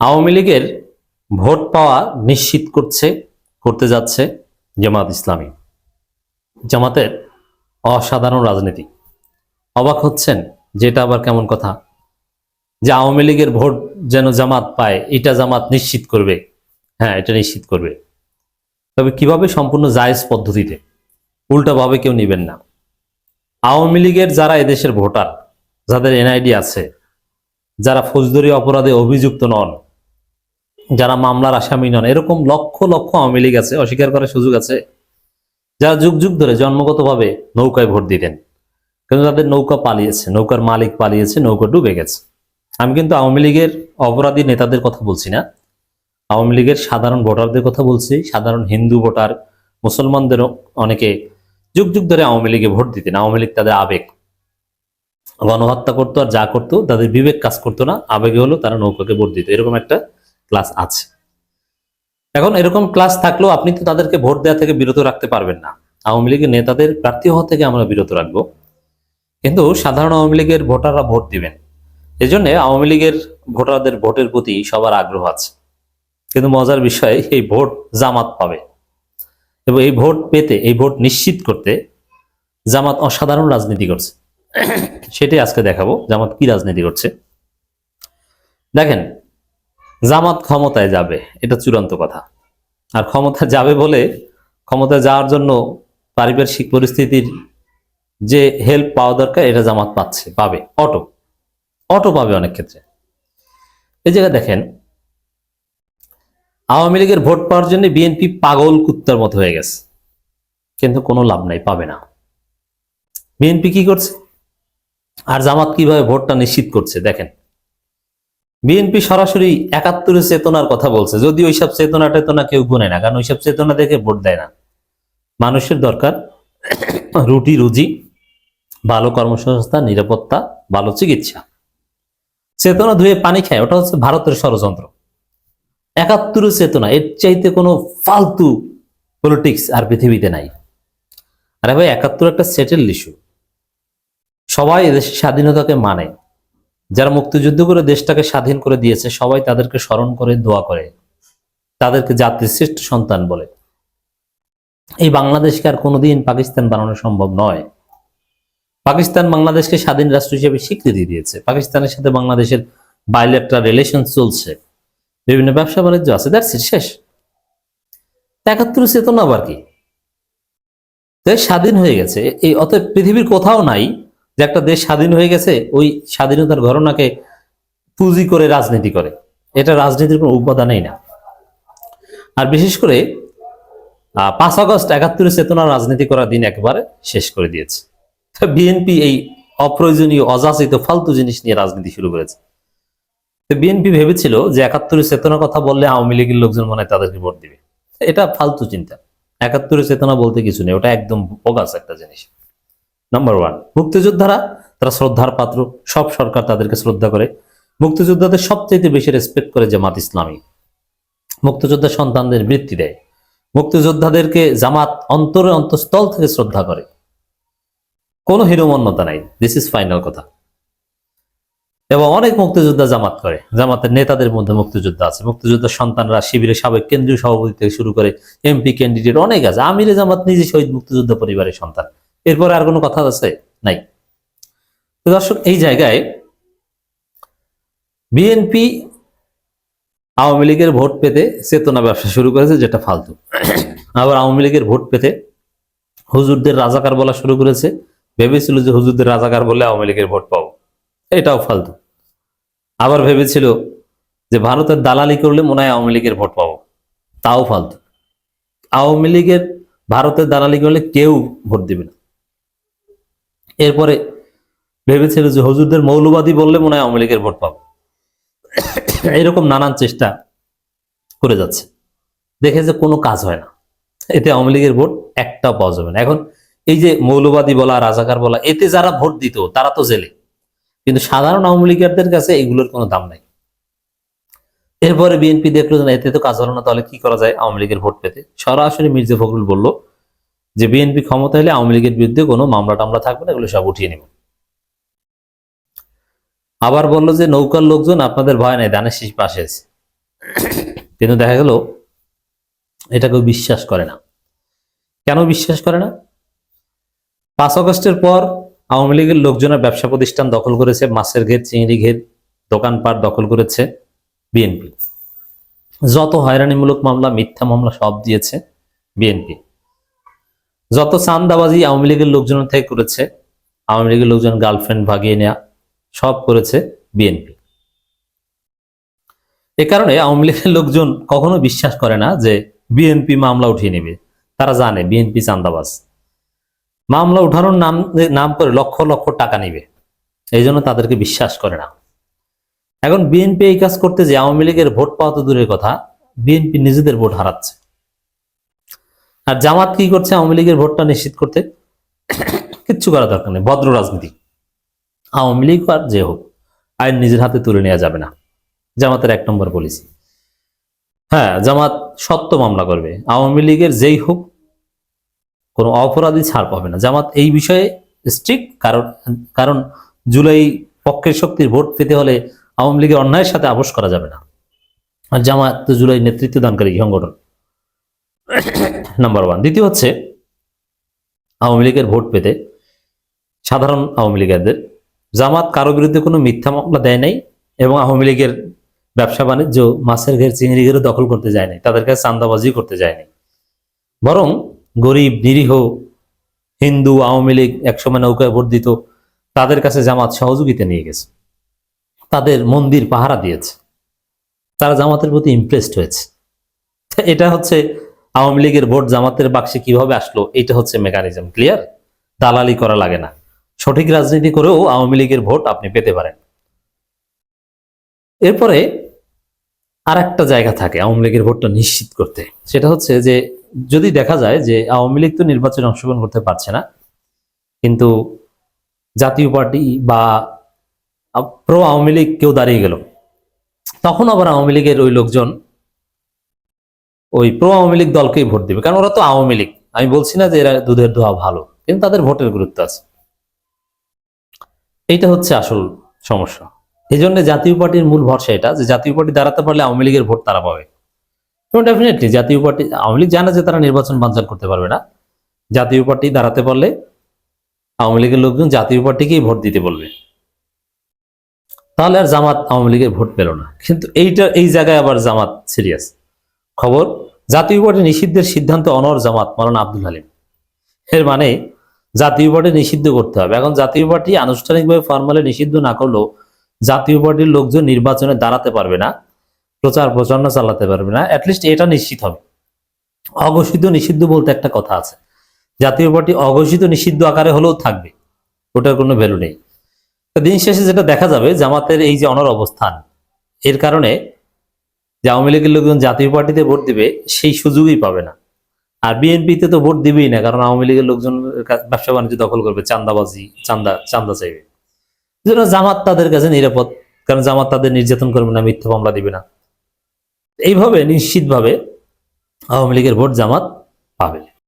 আওয়ামী লীগের ভোট পাওয়া নিশ্চিত করতে যাচ্ছে জামাত ইসলামী। জামাতের অসাধারণ রাজনীতি। অবাক হচ্ছেন যেটা আবার কেমন কথা যে আওয়ামী লীগের ভোট যেন জামাত পায়, এটা জামাত নিশ্চিত করবে। হ্যাঁ, এটা নিশ্চিত করবে, তবে কিভাবে? সম্পূর্ণ জায়েজ পদ্ধতিতে, উল্টাভাবে কেউ নেবেন না। আওয়ামী লীগের যারা এদেশের ভোটার, যাদের এনআইডি আছে, যারা ফৌজদারি অপরাধে অভিযুক্ত নন, যারা মামলার আসামি নন, এরকম লক্ষ লক্ষ আওয়ামী লীগ আছে, অস্বীকার করার সুযোগ আছে, যারা যুগ যুগ ধরে জন্মগতভাবে নৌকায় ভোট দিতেন, কিন্তু তাদের নৌকা পালিয়েছে, নৌকার মালিক পালিয়েছে, নৌকা ডুবে গেছে। আমি কিন্তু আওয়ামী লীগের অপরাধী নেতাদের কথা বলছি না, আওয়ামী লীগের সাধারণ ভোটারদের কথা বলছি। সাধারণ হিন্দু ভোটার, মুসলমানদেরও অনেকে যুগ যুগ ধরে আওয়ামী লীগে ভোট দিতেন। আওয়ামী লীগ তাদের আবেগ, গণহত্যা করতো আর যা করতো তাদের বিবেক কাজ করতো না, আবেগে হলো তারা নৌকাকে ভোট দিত। এরকম একটা ক্লাস আছে। এখন এরকম ক্লাস থাকলেও আপনি তো তাদেরকে ভোট দেওয়া থেকে বিরত রাখতে পারবেন না। আওয়ামী লীগের নেতাদের প্রার্থী হওয়া থেকে আমরা বিরত রাখবো, কিন্তু সাধারণ আওয়ামী লীগের ভোটাররা ভোট দিবেন। এই জন্য আওয়ামী লীগের ভোটারদের ভোটের প্রতি সবার আগ্রহ আছে। কিন্তু মজার বিষয়, এই ভোট জামাত পাবে এবং এই ভোট পেতে, এই ভোট নিশ্চিত করতে জামাত অসাধারণ রাজনীতি করছে। সেটাই আজকে দেখাবো জামাত কি রাজনীতি করছে। দেখেন, জামাত ক্ষমতায় যাবে, এটা চূড়ান্ত কথা। আর ক্ষমতা যাবে বলে, ক্ষমতায় যাওয়ার জন্য পারিপার্শ্বিক পরিস্থিতির যে হেল্প পাওয়া দরকার, এটা জামাত পাবে। অটো পাবে অনেক ক্ষেত্রে। এই জায়গায় দেখেন, আওয়ামী লীগের ভোট পাওয়ার জন্য বিএনপি পাগল কুত্তার মতো হয়ে গেছে, কিন্তু কোনো লাভ নাই, পাবে না। বিএনপি কি করছে আর জামাত কিভাবে ভোটটা নিশ্চিত করছে দেখেন। বিএনপি সরাসরি ৭১ চেতনার কথা বলছে, যদি ওইসব চেতনা টেতনা কেউ গুনে না, কারণ ওইসব চেতনা দেখে ভোট দেয় না। মানুষের দরকার রুটি রুজি, ভালো কর্মসংস্থান, নিরাপত্তা, ভালো চিকিৎসা। চেতনা ধুয়ে পানি খায়, ওটা হচ্ছে ভারতের ষড়যন্ত্র। ৭১ চেতনা, এর চাইতে কোনো ফালতু পলিটিক্স আর পৃথিবীতে নাই। আরে ভাই, ৭১ একটা সেটেল ইস্যু। সবাই এদেশের স্বাধীনতাকে মানে, যারা মুক্তিযুদ্ধ করে দেশটাকে স্বাধীন করে দিয়েছে, সবাই তাদেরকে স্মরণ করে, দোয়া করে, তাদেরকে জাতির শ্রেষ্ঠ সন্তান বলে। এই বাংলাদেশকে আর কোনোদিন পাকিস্তান বানানো সম্ভব নয়। পাকিস্তান বাংলাদেশকে স্বাধীন রাষ্ট্র হিসেবে স্বীকৃতি দিয়েছে। পাকিস্তানের সাথে বাংলাদেশের বাইলেটারাল রিলেশন চলছে, বিভিন্ন ব্যবসা বাণিজ্য আছে, দ্যাটস ইট, শেষ। ৭১ চেতনা আবার কি? দেশ স্বাধীন হয়ে গেছে, এই অতএব পৃথিবীর কোথাও নাই যে একটা দেশ স্বাধীন হয়ে গেছে ওই স্বাধীনতার ঘটনাকে পুঁজি করে রাজনীতি করে। এটা রাজনীতির কোনো উপাদানই না। আর বিশেষ করে ৫ আগস্ট ৭১ চেতনার রাজনীতি করার দিন একেবারে শেষ করে দিয়েছে। বিএনপি এই অপ্রয়োজনীয়, অযাচিত, ফালতু জিনিস নিয়ে রাজনীতি শুরু করেছে। বিএনপি ভেবেছিল যে ৭১ চেতনার কথা বললে আওয়ামী লীগের লোকজন মনে হয় তাদেরকে ভোট দিবে। এটা ফালতু চিন্তা। ৭১ চেতনা বলতে কিছু নেই, ওটা একদম বোগাস একটা জিনিস। নাম্বার ওয়ান, মুক্তিযোদ্ধারা তারা শ্রদ্ধার পাত্র, সব সরকার তাদেরকে শ্রদ্ধা করে। মুক্তিযোদ্ধাদের সবচেয়ে বেশি রেসপেক্ট করে জামাত ইসলামী। মুক্তিযোদ্ধা সন্তানদের বৃত্তি দেয়। মুক্তিযোদ্ধাদেরকে জামাত অন্তরে অন্তঃস্থল থেকে শ্রদ্ধা করে। কোনো হীনমন্যতা নাই, দিস ইজ ফাইনাল কথা। এবং অনেক মুক্তিযোদ্ধা জামাত করে, জামাতের নেতাদের মধ্যে মুক্তিযোদ্ধা আছে। মুক্তিযোদ্ধার সন্তানরা শিবিরের সাবেক কেন্দ্রীয় সভাপতি থেকে শুরু করে এমপি ক্যান্ডিডেট অনেক আছে। আমিরে জামাত নিজে শহীদ মুক্তিযোদ্ধা পরিবারের সন্তান। এরপরে আর কোনো কথা আছে? নাই। তো দর্শক, এই জায়গায় বিএনপি আওয়ামী লীগের ভোট পেতে চেতনা ব্যবসা শুরু করেছে, যেটা ফালতু। আবার আওয়ামী লীগের ভোট পেতে হুজুরদের রাজাকার বলা শুরু করেছে, ভেবেছিল যে হুজুরদের রাজাকার বলে আওয়ামী লীগের ভোট পাবো, এটাও ফালতু। আবার ভেবেছিল যে ভারতের দালালি করলে মনে হয় আওয়ামী লীগের ভোট পাবো, তাও ফালতু। আওয়ামী লীগের ভারতের দালালি করলে কেউ ভোট দিবে না। এরপরে ভেবেছিল যে হুজুরদের মৌলবাদী বললে মনে হয় আওয়ামী লীগের ভোট পাবো। এরকম নানান চেষ্টা করে যাচ্ছে, দেখে যে কোনো কাজ হয় না, এতে আওয়ামী লীগের ভোট একটাও পাওয়া যাবে না। এখন এই যে মৌলবাদী বলা, রাজাকার বলা, এতে যারা ভোট দিত তারা তো জেলে, কিন্তু সাধারণ আওয়ামী লীগের কাছে এগুলোর কোনো দাম নাই। এরপরে বিএনপি দেখলো যে এতে তো কাজ হলো না, তাহলে কি করা যায় আওয়ামী লীগের ভোট পেতে? সরাসরি মির্জা ফখরুল বলল যে বিএনপি ক্ষমতা হলে আওয়ামী লীগের বিরুদ্ধে কোনো মামলা টামলা থাকবে না, এগুলো সব উঠিয়ে নেব। আবার বললো যে নৌকার লোকজন আপনাদের ভয় নাই, ধানের শীষ পাশে আছে। কিন্তু দেখা গেল এটা কেউ বিশ্বাস করে না। কেন বিশ্বাস করে না? 5 আগস্টের পর আওয়ামী লীগের লোকজনের ব্যবসা প্রতিষ্ঠান দখল করেছে, মাছের ঘের, চিংড়ি ঘের, দোকানপাট দখল করেছে বিএনপি। যত হয়রানিমূলক মামলা, মিথ্যা মামলা সব দিয়েছে বিএনপি। যত চাঁদাবাজি আওয়ামী লীগের লোকজনের থেকে করেছে, আওয়ামী লীগের লোকজন গার্লফ্রেন্ড ভাগিয়ে নেওয়া সব করেছে বিএনপি। এ কারণে আওয়ামী লীগের লোকজন কখনো বিশ্বাস করে না যে বিএনপি মামলা উঠিয়ে নেবে। তারা জানে বিএনপি চাঁদাবাজ, মামলা উঠানোর নাম করে লক্ষ লক্ষ টাকা নিবে, এই জন্য তাদেরকে বিশ্বাস করে না। এখন বিএনপি এই কাজ করতে যে আওয়ামী লীগের ভোট পাওয়া তো দূরের কথা, বিএনপি নিজেদের ভোট হারাচ্ছে। আর জামাত কি করছে? আওয়ামী লীগের ভোটটা নিশ্চিত করতে কিচ্ছু করা দরকার নেই, ভদ্র রাজনীতি। আওয়ামী লীগ আর যে হোক, আইন নিজের হাতে তুলে নেওয়া যাবে না, জামাতের 1 নম্বর পলিসি। হ্যাঁ, জামাত সত্য মামলা করবে, আওয়ামী লীগের যেই হোক কোনো অপরাধী ছাড় পাবে না। জামাত এই বিষয়ে স্ট্রিক্ট, কারণ জুলাই পক্ষের শক্তির ভোট পেতে হলে আওয়ামী লীগের অন্যায়ের সাথে আপোষ করা যাবে না। আর জামাত তো জুলাই নেতৃত্ব দানকারী সংগঠন, নাম্বার 1। দ্বিতীয় হচ্ছে, আওয়ামী লীগের ভোট পেতে সাধারণ আওয়ামী লীগেরদের জামাত কারো বিরুদ্ধে কোনো মিথ্যা মামলা দেয় নাই, এবং আওয়ামী লীগের ব্যবসা বাণিজ্য, মাছের ঘের, চিংড়ি ঘেরও দখল করতে যায় নাই, তাদের কাছে চাঁদাবাজি করতে যায় নাই। বরং গরিব, নিরীহ, হিন্দু, আওয়ামী লীগ একসময় নৌকায় ভোট দিত, তাদের কাছে জামাত সহযোগিতা নিয়ে গেছে, তাদের মন্দির পাহারা দিয়েছে, তারা জামাতের প্রতি ইমপ্রেসড হয়েছে। এটা হচ্ছে আওয়ামী লীগের ভোট জামাতের বাক্সে কিভাবে আসলো, এটা হচ্ছে মেকানিজম। ক্লিয়ার? দালালি করা লাগে না, সঠিক রাজনীতি করেও আওয়ামী লীগের ভোট আপনি পেতে পারেন। এরপরে আর একটা জায়গা থাকে আওয়ামী লীগের ভোটটা নিশ্চিত করতে, সেটা হচ্ছে যে যদি দেখা যায় যে আওয়ামী লীগ তো নির্বাচনে অংশগ্রহণ করতে পারছে না, কিন্তু জাতীয় পার্টি বা প্রো আওয়ামী লীগ কেউ দাঁড়িয়ে গেল, তখন আবার আওয়ামী লীগের ওই লোকজন ওই প্রো আওয়ামী লীগ দলকেই ভোট দিবে, কারণ ওরা তো আওয়ামী লীগ। আমি বলছি না যে এরা দুধের দোয়া ভালো, কিন্তু তাদের ভোটের গুরুত্ব আছে। এইটা হচ্ছে আসল সমস্যা। এই জন্য জাতীয় পার্টির মূল ভরসা এটা, যে জাতীয় পার্টি দাঁড়াতে পারলে আওয়ামী লীগের ভোট তারা পাবে। এবং ডেফিনেটলি জাতীয় পার্টি, আওয়ামী লীগ জানে যে তারা নির্বাচন বানচাল করতে পারবে না, জাতীয় পার্টি দাঁড়াতে পারলে আওয়ামী লীগের লোকজন জাতীয় পার্টিকেই ভোট দিতে বলবে, তাহলে আর জামাত আওয়ামী লীগের ভোট পেল না। কিন্তু এই জায়গায় আবার জামাত সিরিয়াস। খবর, জাতীয় পার্টি নিষিদ্ধের সিদ্ধান্ত অনড় জামাত মাওলানা আব্দুল হালিম। এর মানে জাতীয় পার্টি নিষিদ্ধ করতে হবে। এখন জাতীয় পার্টি আনুষ্ঠানিকভাবে ফরমালে নিষিদ্ধ না করলেও জাতীয় পার্টির লোকজন নির্বাচনে দাঁড়াতে পারবে না, প্রচার প্রচারণা চালাতে পারবে না, অ্যাটলিস্ট এটা নিশ্চিত হবে। অঘোষিত নিষিদ্ধ বলতে একটা কথা আছে, জাতীয় পার্টি অঘোষিত নিষিদ্ধ আকারে হলেও থাকবে, ওটার কোনো ভ্যালু নেই। দিন শেষে যেটা দেখা যাবে, জামাতের এই যে অনড় অবস্থান, এর কারণে যে আওয়ামী লীগের লোকজন জাতীয় পার্টিতে ভোট দিবে সেই সুযোগই পাবে না। আর বিএনপিতে তো ভোট দিবেই না, কারণ আওয়ামী লীগের লোকজন ব্যবসা বাণিজ্য দখল করবে, চাঁদাবাজি, চাঁদা চাইবে। যেন জামাত তাদের কাছে নিরাপদ, কারণ জামাত তাদের নির্যাতন করবে না, মিথ্যা মামলা দিবে না। এইভাবে নিশ্চিতভাবে আওয়ামী লীগের ভোট জামাত পাবে।